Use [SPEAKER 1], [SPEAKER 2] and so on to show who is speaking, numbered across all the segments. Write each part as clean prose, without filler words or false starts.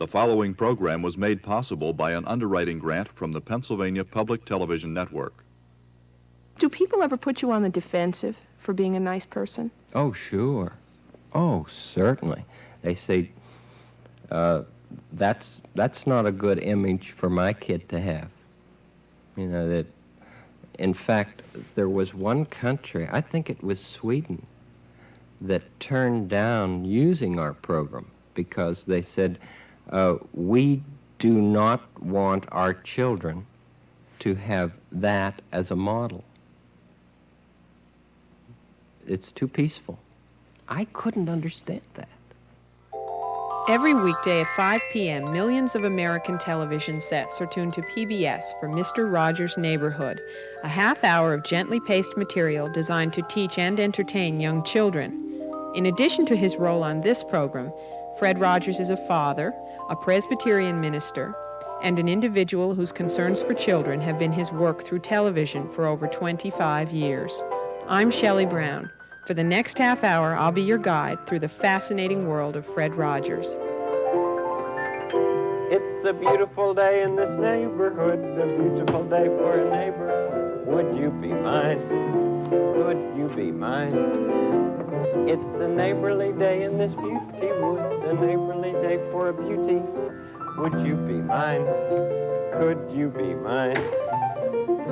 [SPEAKER 1] The following program was made possible by an underwriting grant from the Pennsylvania Public Television Network.
[SPEAKER 2] Do people ever put you on the defensive for being a nice person?
[SPEAKER 3] Oh, sure. Oh, certainly. They say, that's not a good image for my kid to have. You know, that, in fact, there was one country, I think it was Sweden, that turned down using our program because they said, we do not want our children to have that as a model. It's too peaceful. I couldn't understand that.
[SPEAKER 4] Every weekday at 5 p.m., millions of American television sets are tuned to PBS for Mr. Rogers' Neighborhood, a half hour of gently paced material designed to teach and entertain young children. In addition to his role on this program, Fred Rogers is a father, a Presbyterian minister, and an individual whose concerns for children have been his work through television for over 25 years. I'm Shelley Brown. For the next half hour, I'll be your guide through the fascinating world of Fred Rogers.
[SPEAKER 5] It's a beautiful day in this neighborhood, a beautiful day for a neighbor. Would you be mine? Could you be mine? It's a neighborly day in this beauty wood, a neighborly day for a beauty. Would you be mine? Could you be mine?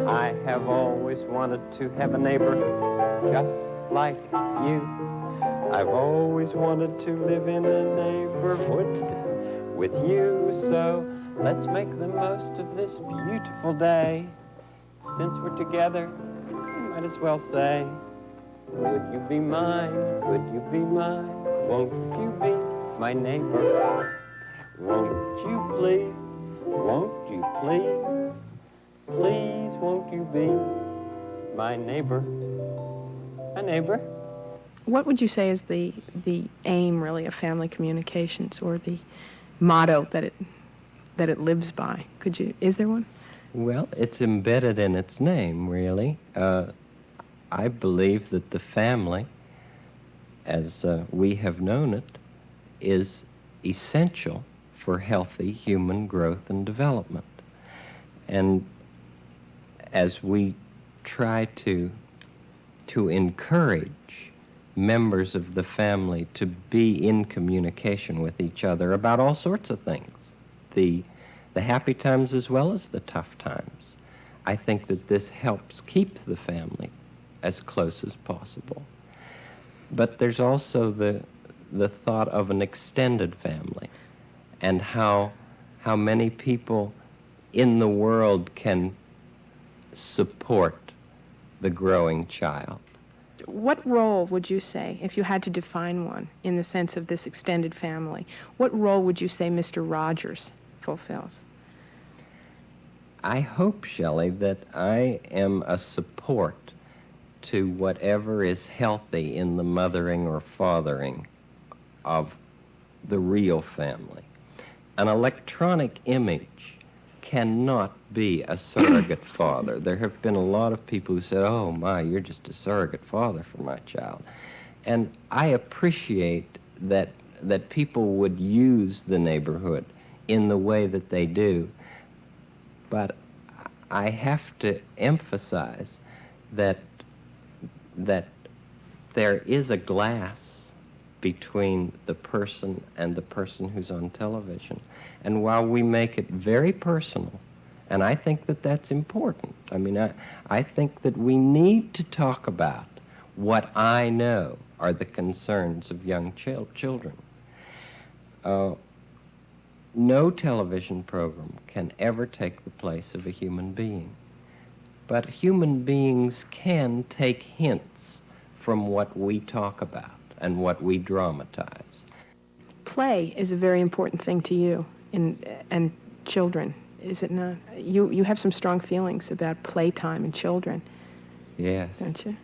[SPEAKER 5] I have always wanted to have a neighbor just like you. I've always wanted to live in a neighborhood with you. So let's make the most of this beautiful day. Since we're together, we might as well say, would you be mine? Could you be mine? Won't you be my neighbor? Won't you please? Won't you please? Please, won't you be my neighbor? A neighbor?
[SPEAKER 2] What would you say is the aim, really, of family communications, or the motto that it lives by? Is there one?
[SPEAKER 3] Well, it's embedded in its name, really. I believe that the family, as we have known it, is essential for healthy human growth and development. And as we try to encourage members of the family to be in communication with each other about all sorts of things, the happy times as well as the tough times, I think that this helps keep the family as close as possible. But there's also the thought of an extended family and how many people in the world can support the growing child.
[SPEAKER 2] What role would you say, if you had to define one in the sense of this extended family, what role would you say Mr. Rogers fulfills?
[SPEAKER 3] I hope, Shelley, that I am a support to whatever is healthy in the mothering or fathering of the real family. An electronic image cannot be a surrogate father. There have been a lot of people who said, oh my, you're just a surrogate father for my child. And I appreciate that people would use the neighborhood in the way that they do. But I have to emphasize that there is a glass between the person and the person who's on television. And while we make it very personal, and I think that that's important, I mean, I think that we need to talk about what I know are the concerns of young children. No television program can ever take the place of a human being. But human beings can take hints from what we talk about and what we dramatize.
[SPEAKER 2] Play is a very important thing to you and children, is it not? You have some strong feelings about playtime and children.
[SPEAKER 3] Yes.
[SPEAKER 2] Don't you?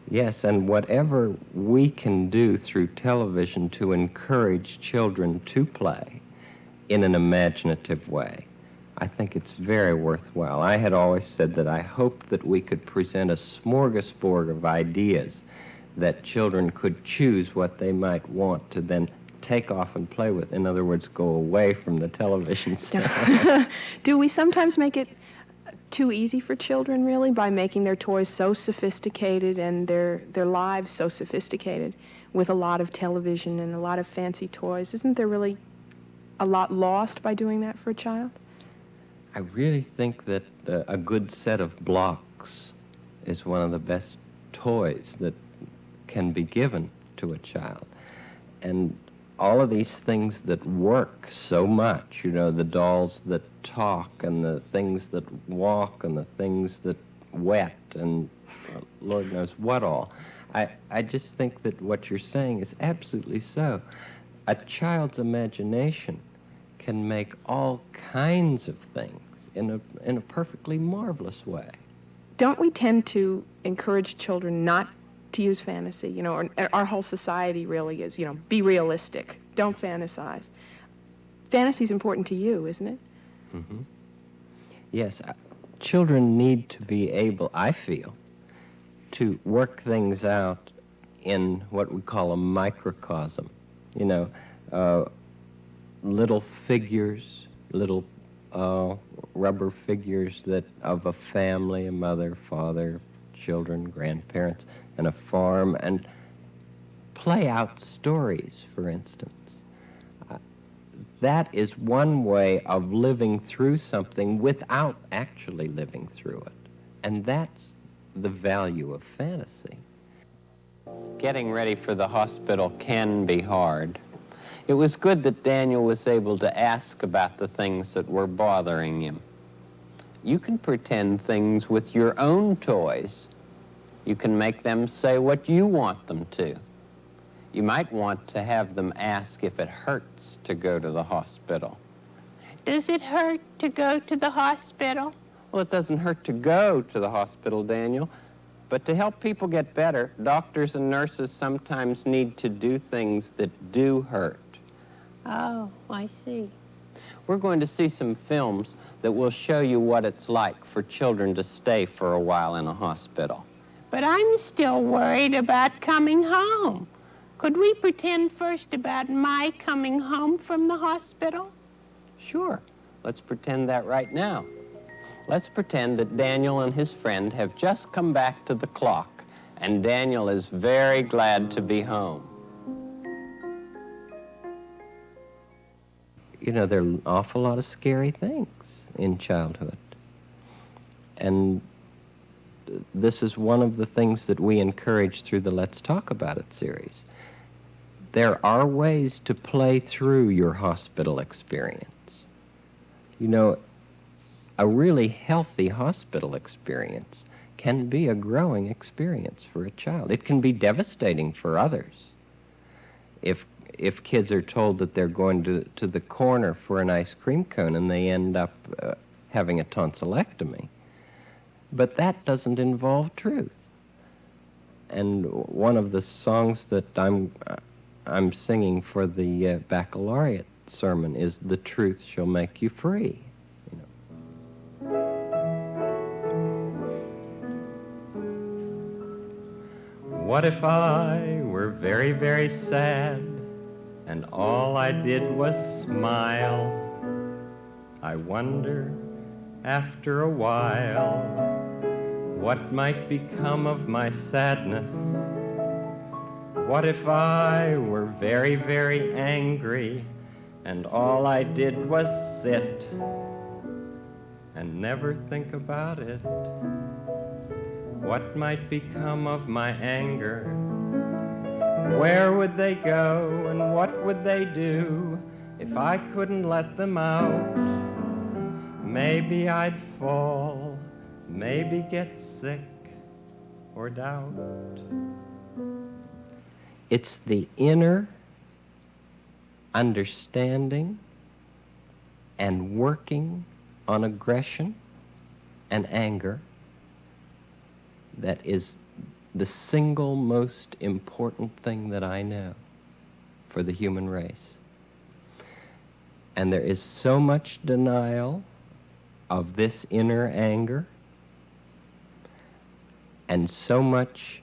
[SPEAKER 3] Yes, and whatever we can do through television to encourage children to play in an imaginative way, I think it's very worthwhile. I had always said that I hoped that we could present a smorgasbord of ideas that children could choose what they might want to then take off and play with. In other words, go away from the television set.
[SPEAKER 2] Do we sometimes make it too easy for children, really, by making their toys so sophisticated and their lives so sophisticated with a lot of television and a lot of fancy toys? Isn't there really a lot lost by doing that for a child?
[SPEAKER 3] I really think that a good set of blocks is one of the best toys that can be given to a child. And all of these things that work so much, you know, the dolls that talk and the things that walk and the things that wet and Lord knows what all. I just think that what you're saying is absolutely so. A child's imagination can make all kinds of things in a perfectly marvelous way.
[SPEAKER 2] Don't we tend to encourage children not to use fantasy? You know, or our whole society really is, you know, be realistic, don't fantasize. Fantasy's important to you, isn't it?
[SPEAKER 3] Mm-hmm. Yes, children need to be able, I feel, to work things out in what we call a microcosm. You know, little figures, little rubber figures that of a family, a mother, father, children, grandparents, and a farm, and play out stories, for instance. That is one way of living through something without actually living through it. And that's the value of fantasy. Getting ready for the hospital can be hard. It was good that Daniel was able to ask about the things that were bothering him. You can pretend things with your own toys. You can make them say what you want them to. You might want to have them ask if it hurts to go to the hospital.
[SPEAKER 6] Does it hurt to go to the hospital?
[SPEAKER 3] Well, it doesn't hurt to go to the hospital, Daniel. But to help people get better, doctors and nurses sometimes need to do things that do hurt.
[SPEAKER 6] Oh, I see.
[SPEAKER 3] We're going to see some films that will show you what it's like for children to stay for a while in a hospital.
[SPEAKER 6] But I'm still worried about coming home. Could we pretend first about my coming home from the hospital?
[SPEAKER 3] Sure. Let's pretend that right now. Let's pretend that Daniel and his friend have just come back to the clock, and Daniel is very glad to be home. You know, there are an awful lot of scary things in childhood. And this is one of the things that we encourage through the Let's Talk About It series. There are ways to play through your hospital experience. You know, a really healthy hospital experience can be a growing experience for a child. It can be devastating for others. If kids are told that they're going to the corner for an ice cream cone and they end up having a tonsillectomy. But that doesn't involve truth. And one of the songs that I'm singing for the baccalaureate sermon is "The Truth Shall Make You Free." You know. What if I were very, very sad and all I did was smile? I wonder, after a while, what might become of my sadness? What if I were very, very angry and all I did was sit and never think about it? What might become of my anger? Where would they go and what would they do if I couldn't let them out? Maybe I'd fall, maybe get sick or doubt. It's the inner understanding and working on aggression and anger that is the single most important thing that I know for the human race. And there is so much denial of this inner anger and so much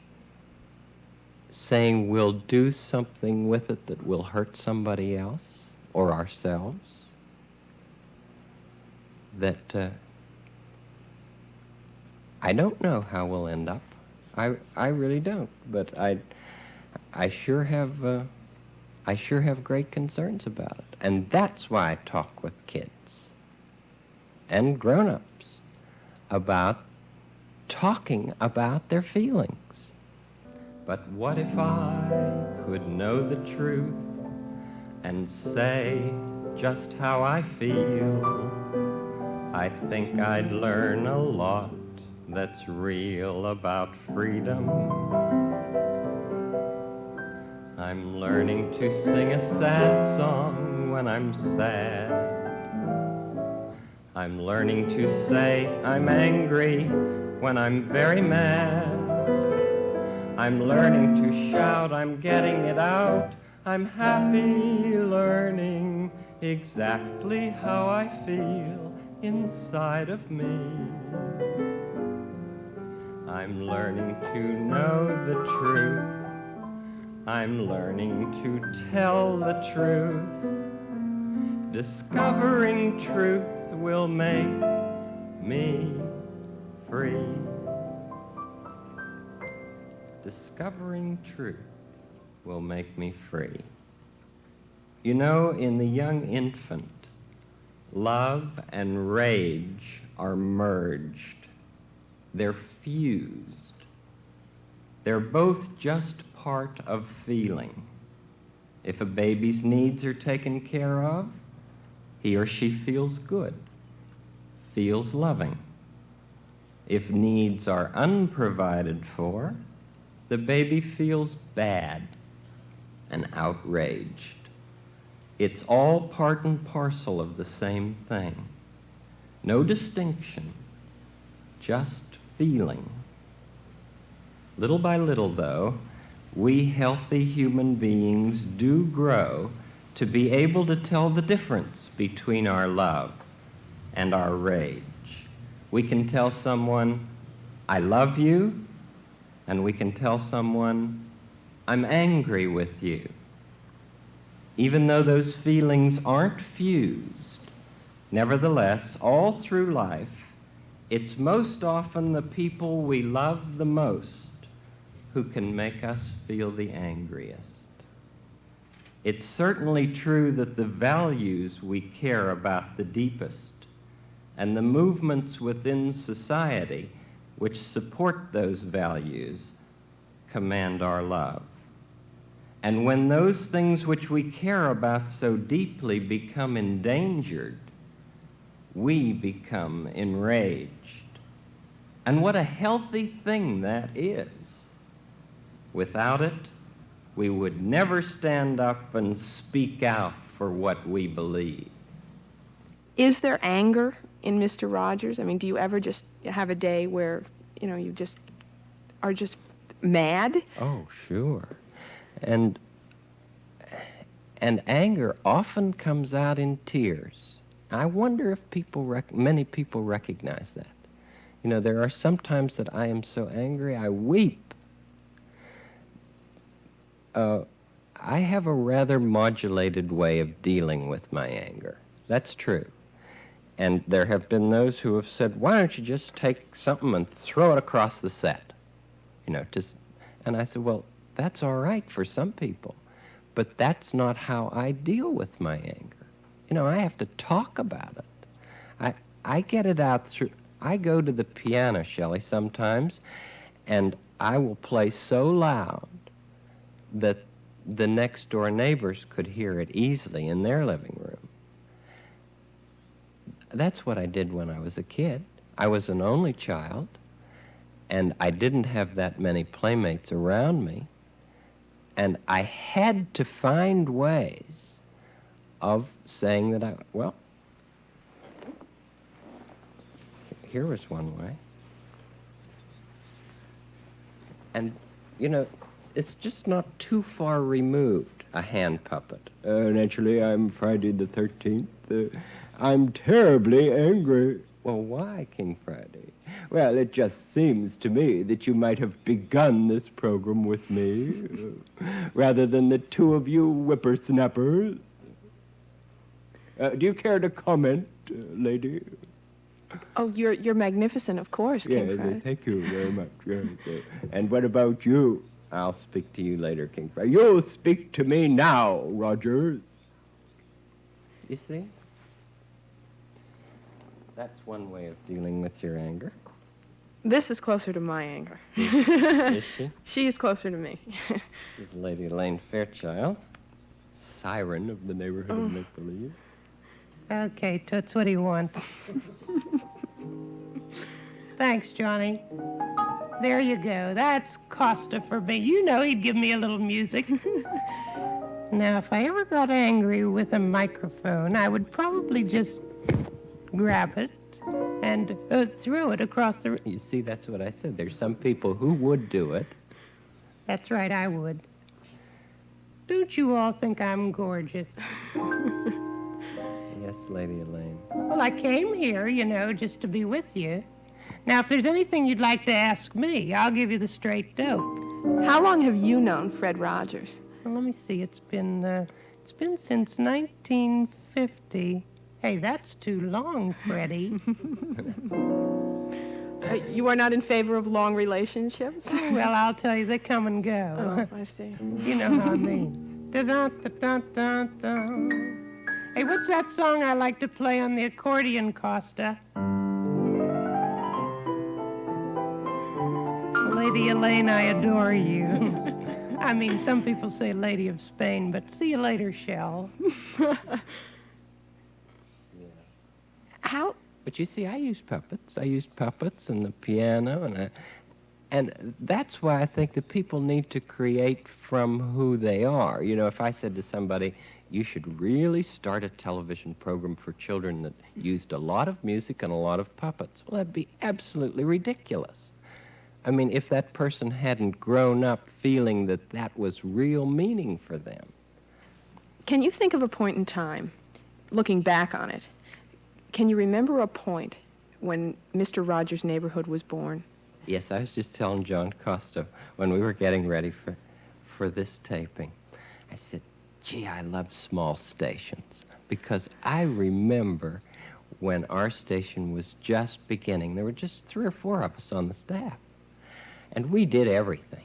[SPEAKER 3] saying we'll do something with it that will hurt somebody else or ourselves, that I don't know how we'll end up. I really don't, but I sure have great concerns about it. And that's why I talk with kids and grown-ups about talking about their feelings. But what if I could know the truth and say just how I feel? I think I'd learn a lot that's real about freedom. I'm learning to sing a sad song when I'm sad. I'm learning to say I'm angry when I'm very mad. I'm learning to shout, I'm getting it out. I'm happy learning exactly how I feel inside of me. I'm learning to know the truth. I'm learning to tell the truth. Discovering truth will make me free. Discovering truth will make me free. You know, in the young infant, love and rage are merged. They're fused. They're both just part of feeling. If a baby's needs are taken care of, he or she feels good, feels loving. If needs are unprovided for, the baby feels bad and outraged. It's all part and parcel of the same thing. No distinction, just feeling. Little by little, though, we healthy human beings do grow to be able to tell the difference between our love and our rage. We can tell someone, I love you, and we can tell someone, I'm angry with you. Even though those feelings aren't fused, nevertheless, all through life, it's most often the people we love the most who can make us feel the angriest. It's certainly true that the values we care about the deepest and the movements within society which support those values command our love. And when those things which we care about so deeply become endangered, we become enraged. And what a healthy thing that is. Without it, we would never stand up and speak out for what we believe.
[SPEAKER 2] Is there anger in Mr. Rogers? I mean, do you ever just have a day where, you know, you just are just mad?
[SPEAKER 3] Oh, sure. And anger often comes out in tears. I wonder if many people recognize that. You know, there are some times that I am so angry I weep. I have a rather modulated way of dealing with my anger. That's true. And there have been those who have said, why don't you just take something and throw it across the set? You know, and I said, well, that's all right for some people, but that's not how I deal with my anger. You know, I have to talk about it. I get it out through, I go to the piano, Shelley, sometimes, and I will play so loud that the next door neighbors could hear it easily in their living room. That's what I did when I was a kid. I was an only child, and I didn't have that many playmates around me, and I had to find ways of saying that well, here was one way. And, you know, it's just not too far removed, a hand puppet. Naturally, I'm Friday the 13th. I'm terribly angry. Well, why, King Friday? Well, it just seems to me that you might have begun this program with me, rather than the two of you whippersnappers. Do you care to comment, lady?
[SPEAKER 2] Oh, you're magnificent, of course, King
[SPEAKER 3] Yes,
[SPEAKER 2] Fred.
[SPEAKER 3] thank you very much. Yes, and what about you? I'll speak to you later, King Fred. You'll speak to me now, Rogers. You see? That's one way of dealing with your anger.
[SPEAKER 2] This is closer to my anger.
[SPEAKER 3] Is she?
[SPEAKER 2] She is closer to me.
[SPEAKER 3] This is Lady Elaine Fairchild, siren of the neighborhood of make-believe.
[SPEAKER 6] Okay, Toots, what do you want? Thanks, Johnny. There you go. That's Costa for me. You know he'd give me a little music. Now, if I ever got angry with a microphone, I would probably just grab it and throw it across the room.
[SPEAKER 3] You see, that's what I said. There's some people who would do it.
[SPEAKER 6] That's right, I would. Don't you all think I'm gorgeous?
[SPEAKER 3] Yes, Lady Elaine.
[SPEAKER 6] Well, I came here, just to be with you. Now, if there's anything you'd like to ask me, I'll give you the straight dope.
[SPEAKER 2] How long have you known Fred Rogers?
[SPEAKER 6] Well, let me see. It's been since 1950. Hey, that's too long, Freddie.
[SPEAKER 2] You are not in favor of long relationships?
[SPEAKER 6] Well, I'll tell you, they come and go.
[SPEAKER 2] Oh, I see.
[SPEAKER 6] You know how I mean. Da-da-da-da-da-da. Hey, what's that song I like to play on the accordion, Costa? Lady Elaine, I adore you. I mean, some people say Lady of Spain, but see you later, Shell.
[SPEAKER 2] How?
[SPEAKER 3] But you see, I used puppets. I used puppets and the piano, and that's why I think that people need to create from who they are. If I said to somebody, you should really start a television program for children that used a lot of music and a lot of puppets, well, that'd be absolutely ridiculous. I mean, if that person hadn't grown up feeling that that was real meaning for them.
[SPEAKER 2] Can you think of a point in time, looking back on it, can you remember a point when Mr. Rogers' Neighborhood was born?
[SPEAKER 3] Yes, I was just telling John Costa when we were getting ready for this taping. I said, gee, I love small stations, because I remember when our station was just beginning, there were just 3 or 4 of us on the staff. And we did everything.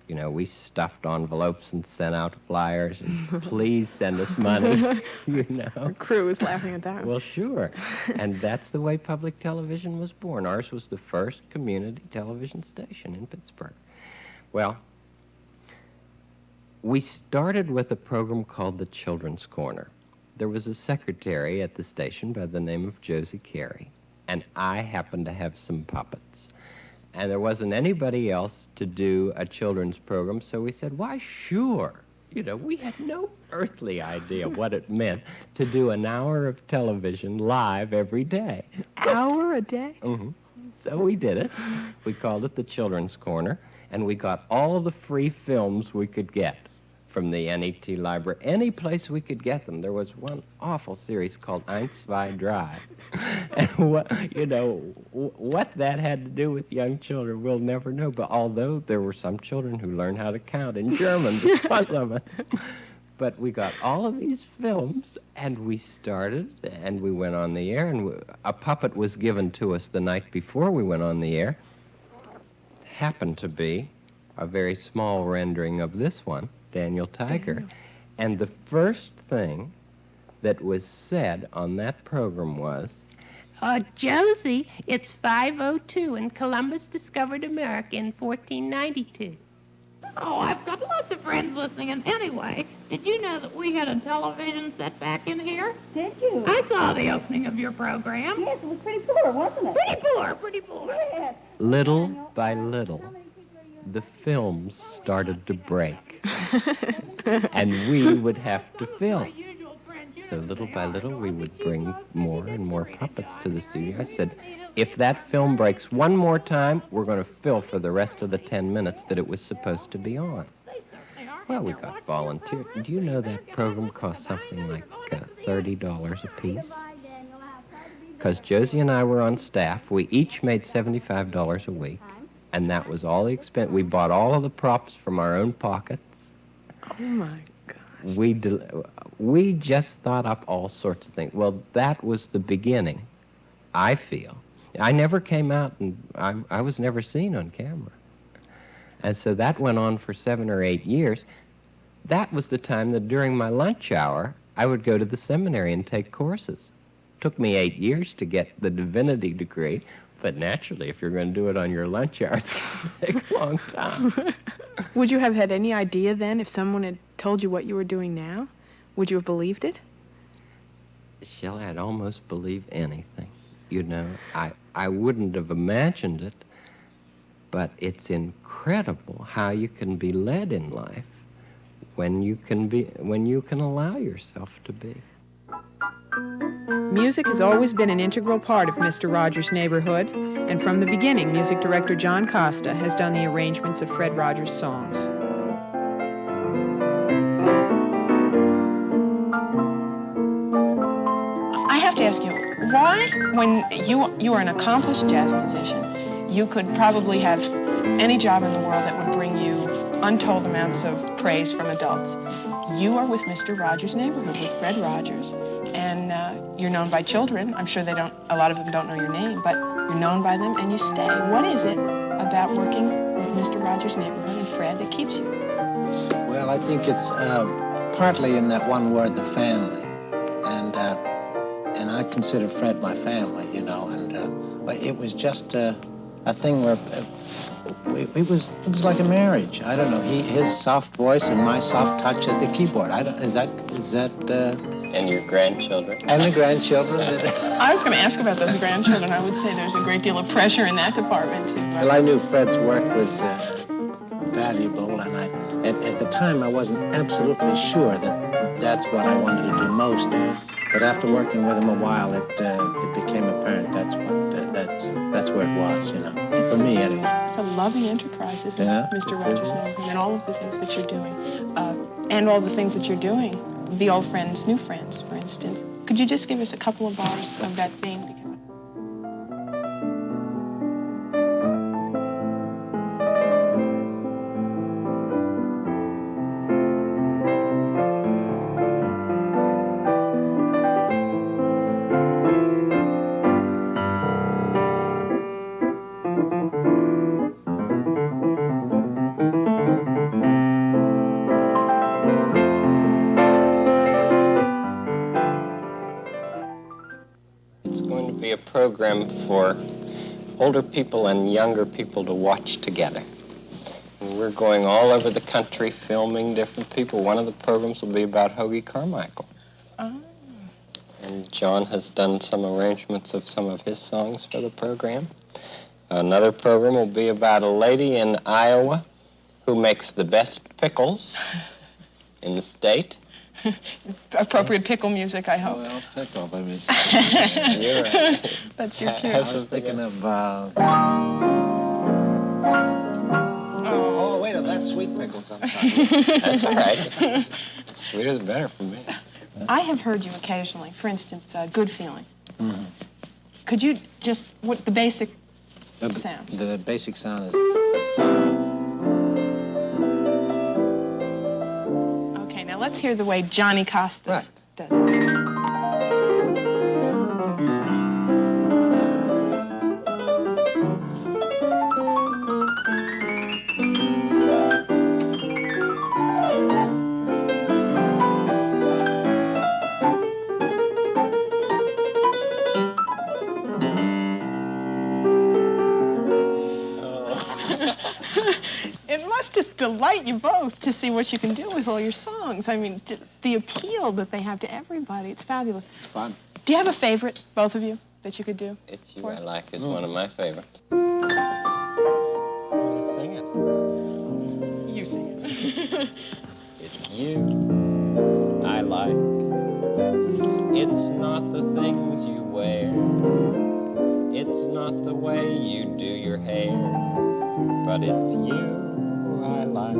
[SPEAKER 3] We stuffed envelopes and sent out flyers and please send us money,
[SPEAKER 2] Our crew is laughing at that.
[SPEAKER 3] Well, sure. And that's the way public television was born. Ours was the first community television station in Pittsburgh. Well, we started with a program called the Children's Corner. There was a secretary at the station by the name of Josie Carey, and I happened to have some puppets. And there wasn't anybody else to do a children's program, so we said, why, sure. We had no earthly idea what it meant to do an hour of television live every day.
[SPEAKER 2] Hour a day?
[SPEAKER 3] Mm-hmm. So we did it. We called it the Children's Corner, and we got all the free films we could get from the NET library, any place we could get them. There was one awful series called 1, 2, 3. And what that had to do with young children, we'll never know. But although there were some children who learned how to count in German because of it. But we got all of these films, and we started, and we went on the air, and a puppet was given to us the night before we went on the air. Happened to be a very small rendering of this one, Daniel Tiger. And the first thing that was said on that program was,
[SPEAKER 6] Josie, it's 5:02, and Columbus discovered America in 1492.
[SPEAKER 7] Oh, I've got lots of friends listening, and anyway, did you know that we had a television set back in here?
[SPEAKER 8] Did you?
[SPEAKER 7] I saw the opening of your program.
[SPEAKER 8] Yes, it was pretty poor, wasn't it?
[SPEAKER 7] Pretty poor.
[SPEAKER 8] Yes.
[SPEAKER 3] little by little, the films started to break. And we would have to film. So little by little, we would bring more and more puppets to the studio. I said, if that film breaks one more time, we're going to fill for the rest of the 10 minutes that it was supposed to be on. Well, we got volunteers. Do you know that program cost something like $30 a piece? because Josie and I were on staff. We each made $75 a week, and that was all the expense. We bought all of the props from our own pockets.
[SPEAKER 2] Oh, my gosh.
[SPEAKER 3] We just thought up all sorts of things. Well, that was the beginning, I feel. I never came out, and I was never seen on camera. And so that went on for 7 or 8 years. That was the time that during my lunch hour, I would go to the seminary and take courses. It took me 8 years to get the divinity degree, but naturally, if you're going to do it on your lunch hour, it's going to take a long time.
[SPEAKER 2] Would you have had any idea then if someone had told you what you were doing now? Would you have believed it?
[SPEAKER 3] Shelley, I'd almost believe anything. You know, I wouldn't have imagined it, but it's incredible how you can be led in life when you can allow yourself to be.
[SPEAKER 4] Music has always been an integral part of Mr. Rogers' Neighborhood, and from the beginning, music director John Costa has done the arrangements of Fred Rogers' songs.
[SPEAKER 2] I have to ask you, why, when you are an accomplished jazz musician, you could probably have any job in the world that would bring you untold amounts of praise from adults. You are with Mr. Rogers' Neighborhood, with Fred Rogers, and you're known by children. I'm sure a lot of them don't know your name, but you're known by them and you stay. What is it about working with Mr. Rogers' Neighborhood and Fred that keeps you?
[SPEAKER 9] Well, I think it's partly in that one word, the family. And I consider Fred my family, you know, and it was just a thing where it was like a marriage. I don't know, his soft voice and my soft touch at the keyboard. Is that
[SPEAKER 3] And your grandchildren.
[SPEAKER 9] and the grandchildren.
[SPEAKER 2] I was going to ask about those grandchildren. I would say there's a great deal of pressure in that department, too.
[SPEAKER 9] Well, I knew Fred's work was valuable, and at the time I wasn't absolutely sure that that's what I wanted to do most. But after working with him a while, it became apparent that's where it was, you know, for me anyway.
[SPEAKER 2] It's a lovely enterprise, isn't
[SPEAKER 9] Yeah,
[SPEAKER 2] it, Mr.
[SPEAKER 9] it
[SPEAKER 2] Rogers'
[SPEAKER 9] is.
[SPEAKER 2] Neighborhood, and all of the things that you're doing, and all the things that you're doing, the old friends, new friends, for instance. Could you just give us a couple of bars of that theme? Because
[SPEAKER 3] It's going to be a program for older people and younger people to watch together. And we're going all over the country filming different people. One of the programs will be about Hoagie Carmichael.
[SPEAKER 2] Oh.
[SPEAKER 3] And John has done some arrangements of some of his songs for the program. Another program will be about a lady in Iowa who makes the best pickles in the state.
[SPEAKER 2] appropriate pickle music, I hope.
[SPEAKER 9] Well, pickle, let me
[SPEAKER 3] You're right.
[SPEAKER 2] That's your cue.
[SPEAKER 9] I was thinking of,
[SPEAKER 2] Oh.
[SPEAKER 9] wait, that's sweet pickles I'm talking about.
[SPEAKER 3] That's all right. Sweeter the better for me.
[SPEAKER 2] I have heard you occasionally, for instance, Good Feeling.
[SPEAKER 9] Mhm.
[SPEAKER 2] Could you just, what the basic
[SPEAKER 9] The
[SPEAKER 2] sounds?
[SPEAKER 9] The basic sound is...
[SPEAKER 2] Okay, now let's hear the way Johnny Costa
[SPEAKER 9] Right.
[SPEAKER 2] does it. It must just delight you both to see what you can do with all your songs. I mean, the appeal that they have to everybody, it's fabulous.
[SPEAKER 9] It's fun.
[SPEAKER 2] Do you have a favorite, both of you, that you could do?
[SPEAKER 3] It's You
[SPEAKER 2] For
[SPEAKER 3] I
[SPEAKER 2] us?
[SPEAKER 3] Like is one of my favorites. Sing it.
[SPEAKER 2] You sing it.
[SPEAKER 3] It's you I like. It's not the things you wear. It's not the way you do your hair. But it's you I like.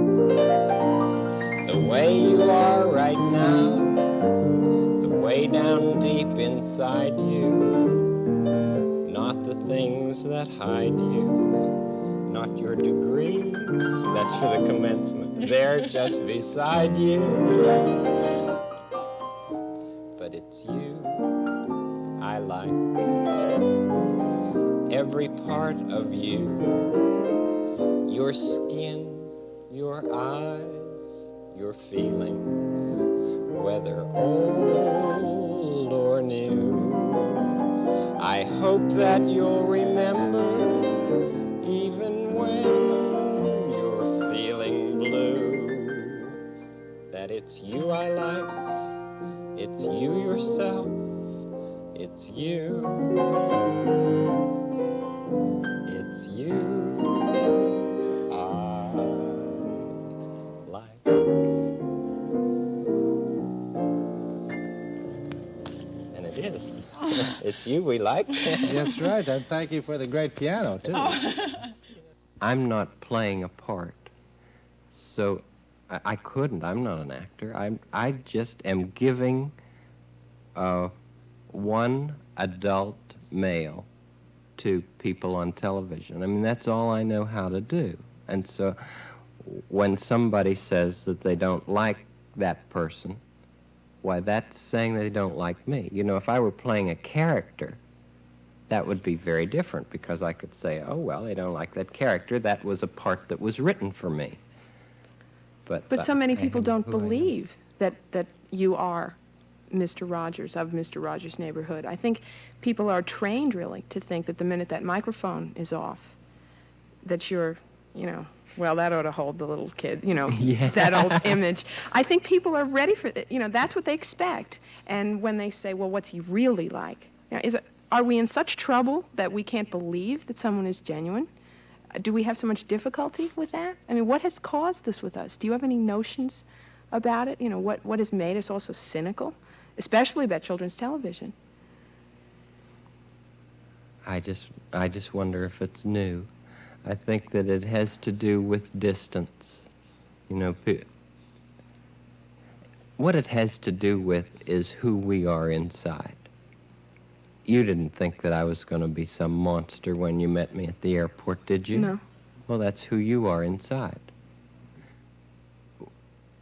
[SPEAKER 3] The way you are right now. The way down deep inside you. the things that hide you, not your degrees, that's for the commencement, they're just beside you. But it's you I like, every part of you, your skin, your eyes, your feelings, whether old or new. I hope that you'll remember, even when you're feeling blue, that it's you I like, it's you yourself, it's you, it's you I like. And it is. It's you we like.
[SPEAKER 9] That's right. And thank you for the great piano, too.
[SPEAKER 3] I'm not playing a part, so I couldn't. I'm not an actor. I just am giving one adult male to people on television. I mean, that's all I know how to do. And so when somebody says that they don't like that person, why, that's saying they don't like me. You know, if I were playing a character, that would be very different, because I could say, oh, well, they don't like that character. That was a part that was written for me. But
[SPEAKER 2] so many
[SPEAKER 3] I
[SPEAKER 2] people
[SPEAKER 3] am
[SPEAKER 2] don't
[SPEAKER 3] who I am.
[SPEAKER 2] believe that you are Mr. Rogers of Mr. Rogers' Neighborhood. I think people are trained, really, to think that the minute that microphone is off, that you're, you know, well, that ought to hold the little kid, you know,
[SPEAKER 3] Yeah.
[SPEAKER 2] that old image. I think people are ready for it. You know, that's what they expect. And when they say, well, what's he really like? You know, are we in such trouble that we can't believe that someone is genuine? Do we have so much difficulty with that? I mean, what has caused this with us? Do you have any notions about it? You know, what has made us also cynical, especially about children's television?
[SPEAKER 3] I just wonder if it's new. I think that it has to do with distance. You know, what it has to do with is who we are inside. You didn't think that I was going to be some monster when you met me at the airport, did you?
[SPEAKER 2] No.
[SPEAKER 3] Well, that's who you are inside.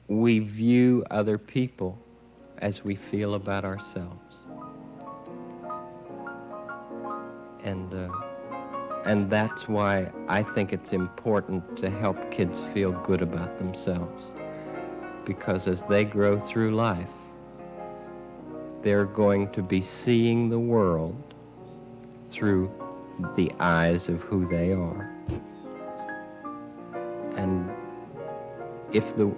[SPEAKER 3] We view other people as we feel about ourselves. And that's why I think it's important to help kids feel good about themselves. Because as they grow through life, they're going to be seeing the world through the eyes of who they are. And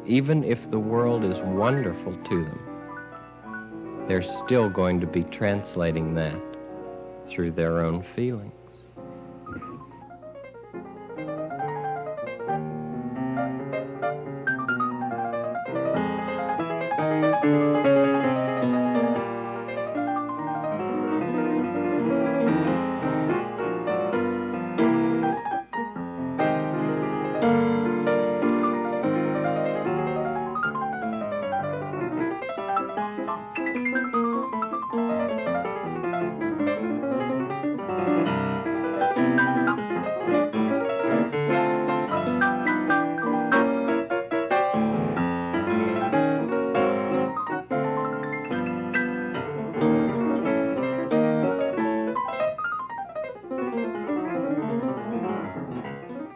[SPEAKER 3] even if the world is wonderful to them, they're still going to be translating that through their own feelings.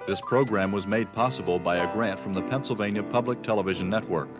[SPEAKER 1] This program was made possible by a grant from the Pennsylvania Public Television Network.